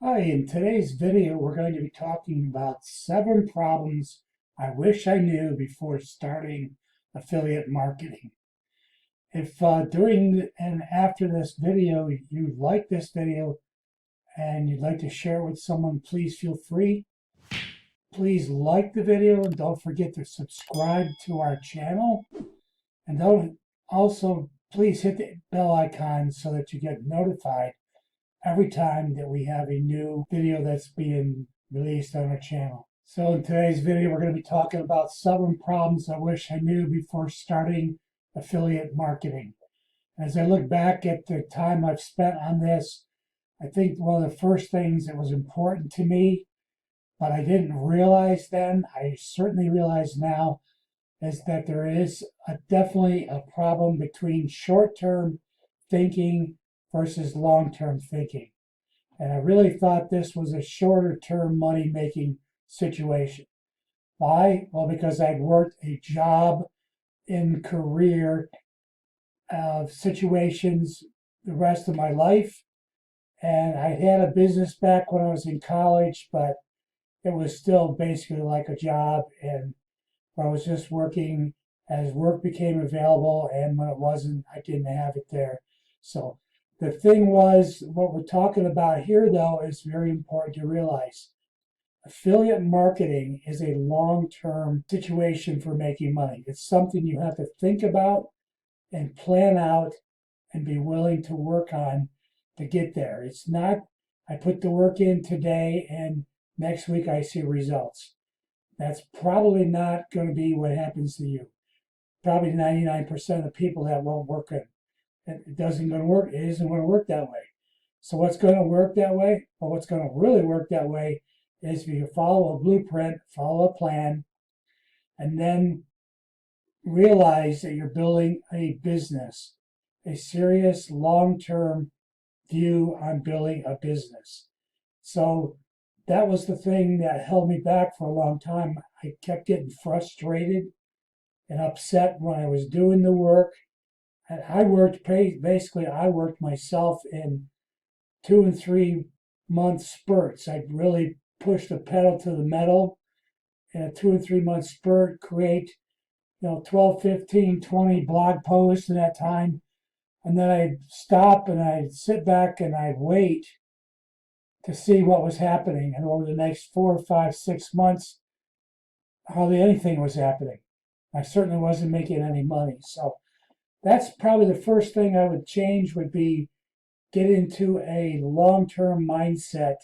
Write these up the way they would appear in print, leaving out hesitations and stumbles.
Hi, in today's video, we're going to be talking about 7 problems I wish I knew before starting affiliate marketing. If during and after this video you like this video and you'd like to share it with someone, please feel free. Please like the video and don't forget to subscribe to our channel. And don't also please hit the bell icon so that you get notified every time that we have a new video that's being released on our channel. So in today's video, we're going to be talking about 7 problems I wish I knew before starting affiliate marketing. As I look back at the time I've spent on this, I think one of the first things that was important to me, but I didn't realize then, I certainly realize now, is that there is definitely a problem between short-term thinking versus long-term thinking. And I really thought this was a shorter term money making situation. Why? Well, because I'd worked a job in career situations the rest of my life. And I had a business back when I was in college, but it was still basically like a job. And I was just working as work became available. And when it wasn't, I didn't have it there. So the thing was, what we're talking about here, though, is very important to realize. Affiliate marketing is a long term situation for making money. It's something you have to think about and plan out and be willing to work on to get there. It's not, I put the work in today and next week I see results. That's probably not going to be what happens to you. Probably 99% of people that won't work it. It doesn't going to work. It isn't going to work that way. So what's going to work that way, or what's going to really work that way, is if you follow a blueprint, follow a plan, and then realize that you're building a business, a serious long-term view on building a business. So that was the thing that held me back for a long time. I kept getting frustrated and upset when I was doing the work. And I worked basically, I worked myself in 2 and 3 month spurts. I'd really push the pedal to the metal in a 2 and 3 month spurt, create 12, 15, 20 blog posts in that time. And then I'd stop and I'd sit back and I'd wait to see what was happening. And over the next 4, 5, 6 months, hardly anything was happening. I certainly wasn't making any money. So that's probably the first thing I would change would be get into a long-term mindset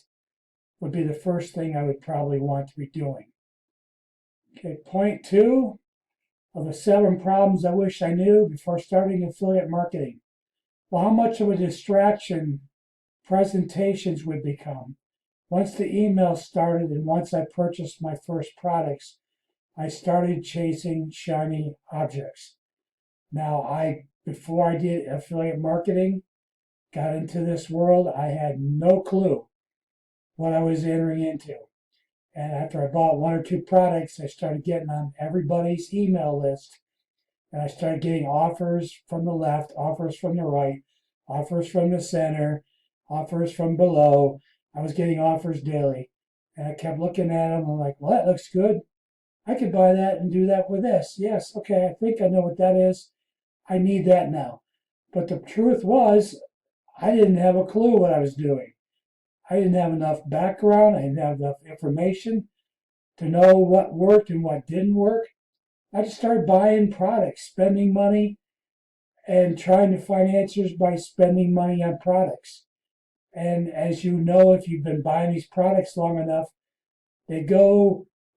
would be the first thing I would probably want to be doing. Okay, point 2 of the 7 problems I wish I knew before starting affiliate marketing. Well, how much of a distraction presentations would become. Once the email started and once I purchased my first products, I started chasing shiny objects. Now, before I did affiliate marketing, got into this world, I had no clue what I was entering into. And after I bought 1 or 2 products, I started getting on everybody's email list. And I started getting offers from the left, offers from the right, offers from the center, offers from below. I was getting offers daily. And I kept looking at them. I'm like, well, that looks good. I could buy that and do that with this. Yes, okay, I think I know what that is. I need that now. But the truth was, I didn't have a clue what I was doing. I didn't have enough background. I didn't have enough information to know what worked and what didn't work. I just started buying products, spending money, and trying to find answers by spending money on products. And as you know, if you've been buying these products long enough, they'll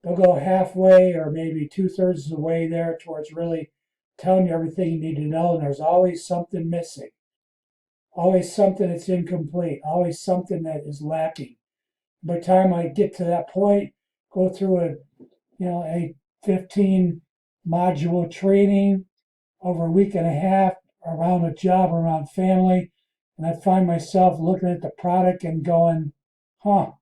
go halfway or maybe 2/3 of the way there towards really telling you everything you need to know. And there's always something missing, always something that's incomplete, always something that is lacking. By the time I get to that point, go through a 15 module training over a week and a half around a job, around family, and I find myself looking at the product and going, huh,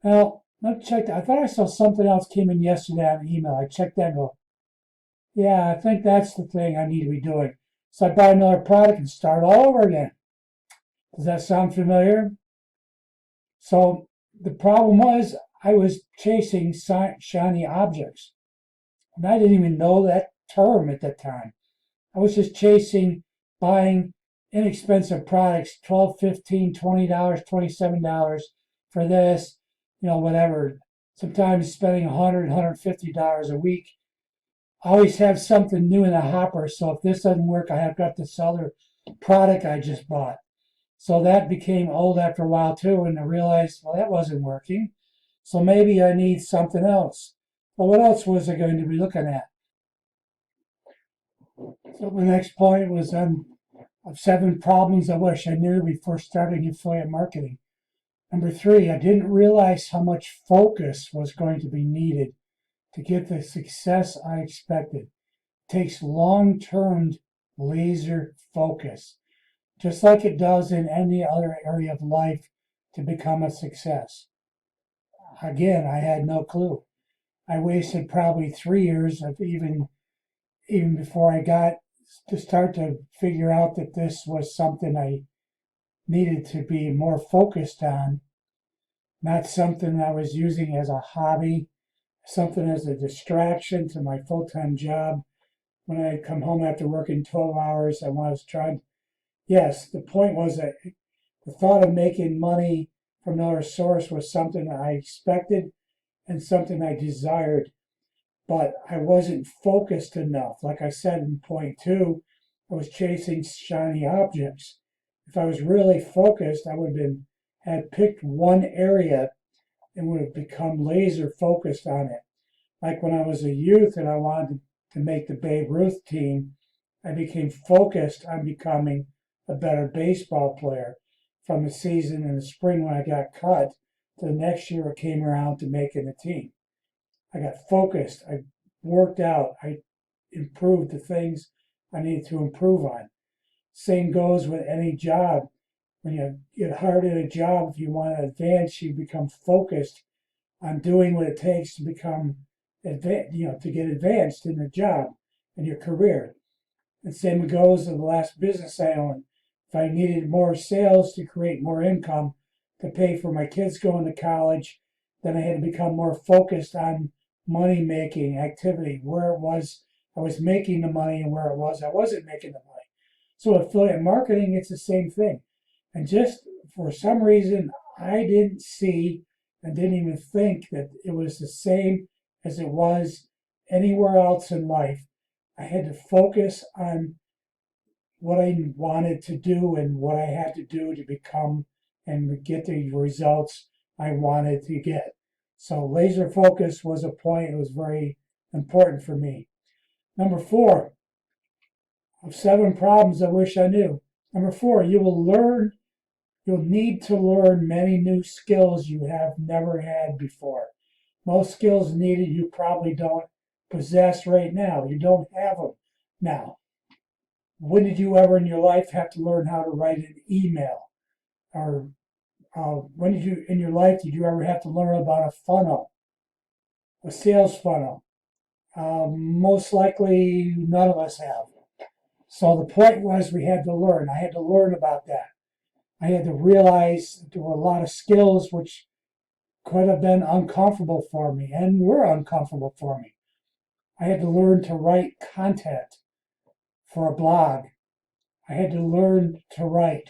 well, let's check that. I thought I saw something else came in yesterday on email. I checked that and go, yeah, I think that's the thing I need to be doing. So I buy another product and start all over again. Does that sound familiar? So the problem was I was chasing shiny objects. And I didn't even know that term at that time. I was just chasing buying inexpensive products, 12, 15, $20, $27 for this, whatever. Sometimes spending $100, $150 a week. I always have something new in the hopper. So if this doesn't work, I have got this other product I just bought. So that became old after a while too, and I realized, well, that wasn't working. So maybe I need something else. Well, what else was I going to be looking at? So the next point was of 7 problems I wish I knew before starting affiliate marketing. Number 3, I didn't realize how much focus was going to be needed to get the success I expected. It takes long-term laser focus, just like it does in any other area of life to become a success. Again, I had no clue. I wasted probably 3 years of even before I got to start to figure out that this was something I needed to be more focused on, not something I was using as a hobby, something as a distraction to my full-time job. When I come home after working 12 hours, I was trying. Yes, the point was that the thought of making money from another source was something I expected and something I desired, but I wasn't focused enough. Like I said in point 2, I was chasing shiny objects. If I was really focused, I would have had picked one area and would have become laser focused on it. Like when I was a youth and I wanted to make the Babe Ruth team, I became focused on becoming a better baseball player. From the season in the spring when I got cut to the next year it came around to making the team. I got focused. I worked out. I improved the things I needed to improve on. Same goes with any job. When you get hard at a job, if you want to advance, you become focused on doing what it takes to become, to get advanced in the job and your career. And same goes with the last business I owned. If I needed more sales to create more income to pay for my kids going to college, then I had to become more focused on money making activity, where it was I was making the money and where it was I wasn't making the money. So affiliate marketing, it's the same thing. And just for some reason, I didn't see and didn't even think that it was the same as it was anywhere else in life. I had to focus on what I wanted to do and what I had to do to become and get the results I wanted to get. So laser focus was a point that was very important for me. Number 4, of 7 problems I wish I knew. Number 4, you'll need to learn many new skills you have never had before. Most skills needed you probably don't possess right now. You don't have them now. When did you ever in your life have to learn how to write an email? Or when did you in your life did you ever have to learn about a funnel, a sales funnel? Most likely none of us have. So the point was we had to learn. I had to learn about that. I had to realize that there were a lot of skills which could have been uncomfortable for me and were uncomfortable for me. I had to learn to write content for a blog. I had to learn to write.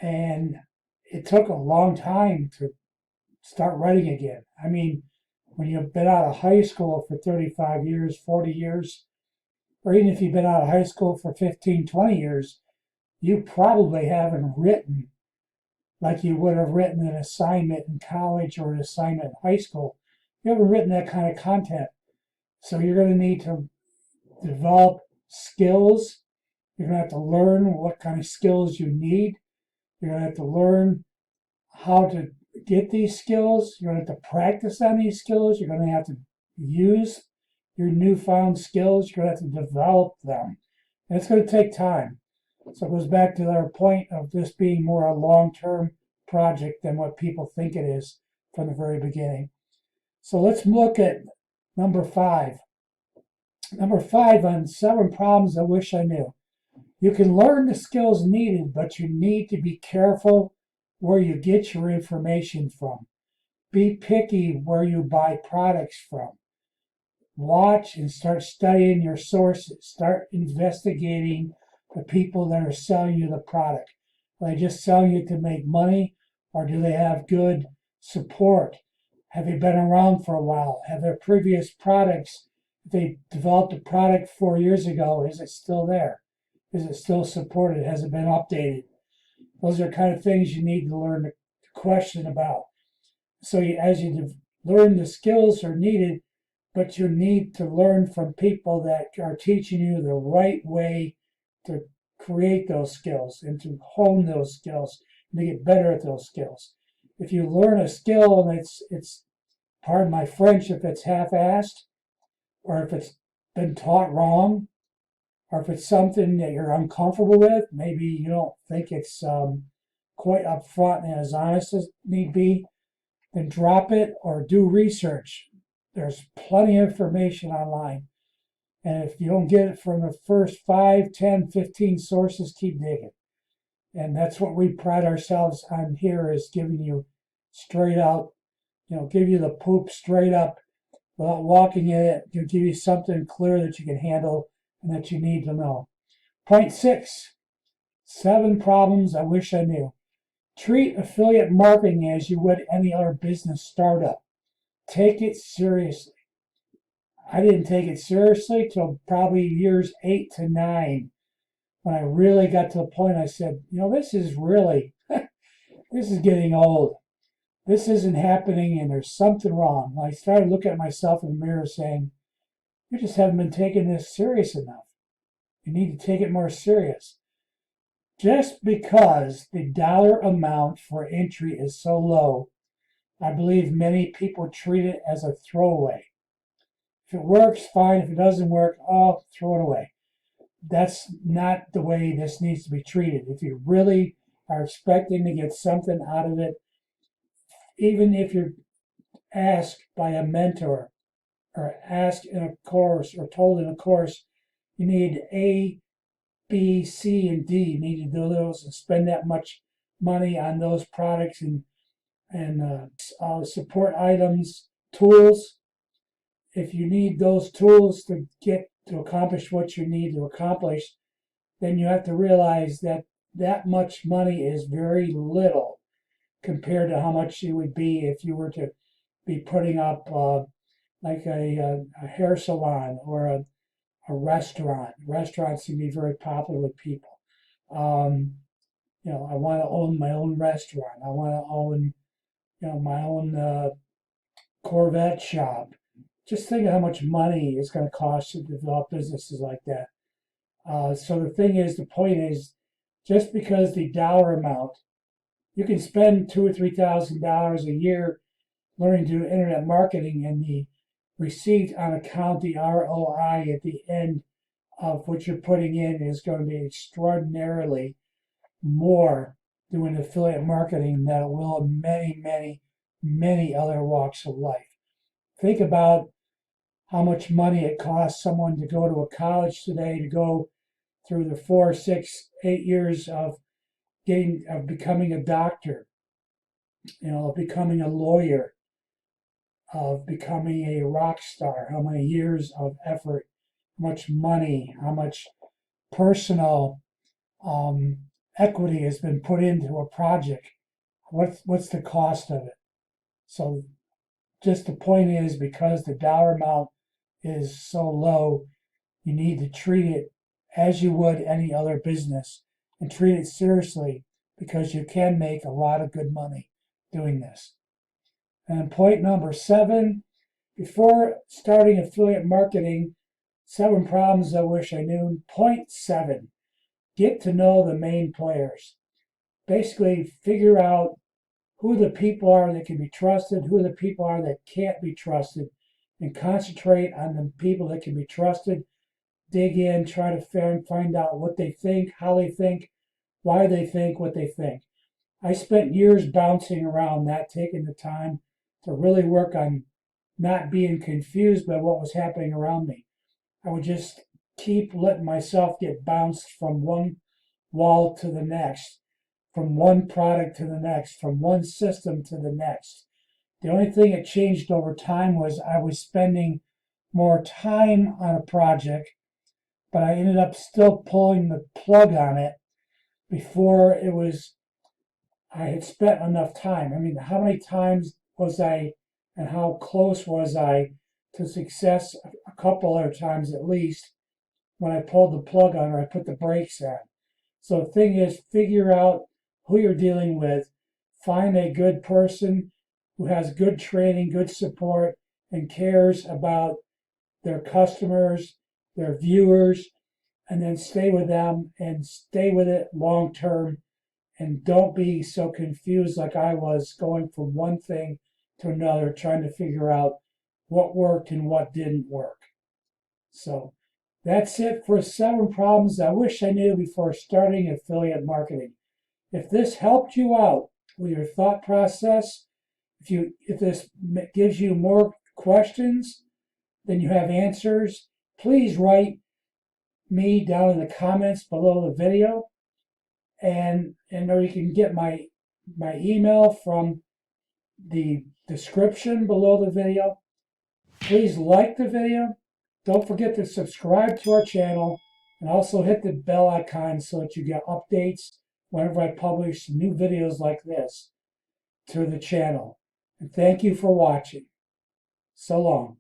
And it took a long time to start writing again. I mean, when you've been out of high school for 35 years, 40 years, or even if you've been out of high school for 15, 20 years, you probably haven't written like you would have written an assignment in college or an assignment in high school. You haven't written that kind of content. So you're going to need to develop skills. You're going to have to learn what kind of skills you need. You're going to have to learn how to get these skills. You're going to have to practice on these skills. You're going to have to use your newfound skills. You're going to have to develop them. And it's going to take time. So it goes back to our point of this being more a long-term project than what people think it is from the very beginning. So let's look at number 5. Number 5 on 7 problems I wish I knew. You can learn the skills needed, but you need to be careful where you get your information from. Be picky where you buy products from. Watch and start studying your sources. Start investigating the people that are selling you the product. Are they just selling you to make money, or do they have good support? Have they been around for a while? Have their previous products, if they developed a product 4 years ago, is it still there? Is it still supported? Has it been updated? Those are kind of things you need to learn to question about. So as you learn, the skills are needed, but you need to learn from people that are teaching you the right way to create those skills and to hone those skills and to get better at those skills. If you learn a skill and it's pardon my French, if it's half-assed, or if it's been taught wrong, or if it's something that you're uncomfortable with, maybe you don't think it's quite upfront and as honest as need be, then drop it or do research. There's plenty of information online. And if you don't get it from the first 5, 10, 15 sources, keep digging. And that's what we pride ourselves on here, is giving you straight out, give you the poop straight up without walking in it. To give you something clear that you can handle and that you need to know. Point 6, 7 problems I wish I knew. Treat affiliate marketing as you would any other business startup. Take it seriously. I didn't take it seriously till probably years 8 to 9, when I really got to the point I said, this is really, this is getting old. This isn't happening and there's something wrong. I started looking at myself in the mirror saying, you just haven't been taking this serious enough. You need to take it more serious. Just because the dollar amount for entry is so low, I believe many people treat it as a throwaway. If it works, fine. If it doesn't work, throw it away. That's not the way this needs to be treated. If you really are expecting to get something out of it, even if you're asked by a mentor or asked in a course or told in a course, you need A, B, C, and D. You need to do those and spend that much money on those products and support items, tools. If you need those tools to get to accomplish what you need to accomplish, then you have to realize that that much money is very little compared to how much it would be if you were to be putting up like a hair salon or a restaurant. Restaurants can be very popular with people. I want to own my own restaurant. I want to own, my own Corvette shop. Just think of how much money it's going to cost to develop businesses like that. So the point is, just because the dollar amount, you can spend $2,000 or $3,000 a year learning to do internet marketing, and the receipt on account, the ROI at the end of what you're putting in is going to be extraordinarily more doing affiliate marketing than it will in many, many, many other walks of life. Think about how much money it costs someone to go to a college today, to go through the 4, 6, 8 years of becoming a doctor, of becoming a lawyer, of becoming a rock star. How many years of effort, how much money, how much personal equity has been put into a project. What's the cost of it? So just the point is, because the dollar amount is so low, you need to treat it as you would any other business and treat it seriously, because you can make a lot of good money doing this. And point number 7, before starting affiliate marketing, 7 problems I wish I knew. Point 7, get to know the main players. Basically, figure out who the people are that can be trusted, who the people are that can't be trusted, and concentrate on the people that can be trusted. Dig in, try to find out what they think, how they think, why they think what they think. I spent years bouncing around, not taking the time to really work on not being confused by what was happening around me. I would just keep letting myself get bounced from one wall to the next, from one product to the next, from one system to the next. The only thing that changed over time was I was spending more time on a project, but I ended up still pulling the plug on it before I had spent enough time. I mean, how many times was I and how close was I to success? A couple other times at least when I pulled the plug on or I put the brakes on. So the thing is, figure out who you're dealing with, find a good person who has good training, good support, and cares about their customers, their viewers, and then stay with them and stay with it long term. And don't be so confused like I was going from one thing to another, trying to figure out what worked and what didn't work. So that's it for 7 problems I wish I knew before starting affiliate marketing. If this helped you out with your thought process, if this gives you more questions than you have answers, please write me down in the comments below the video, or you can get my email from the description below the video. Please like the video. Don't forget to subscribe to our channel and also hit the bell icon so that you get updates whenever I publish new videos like this to the channel. And thank you for watching. So long.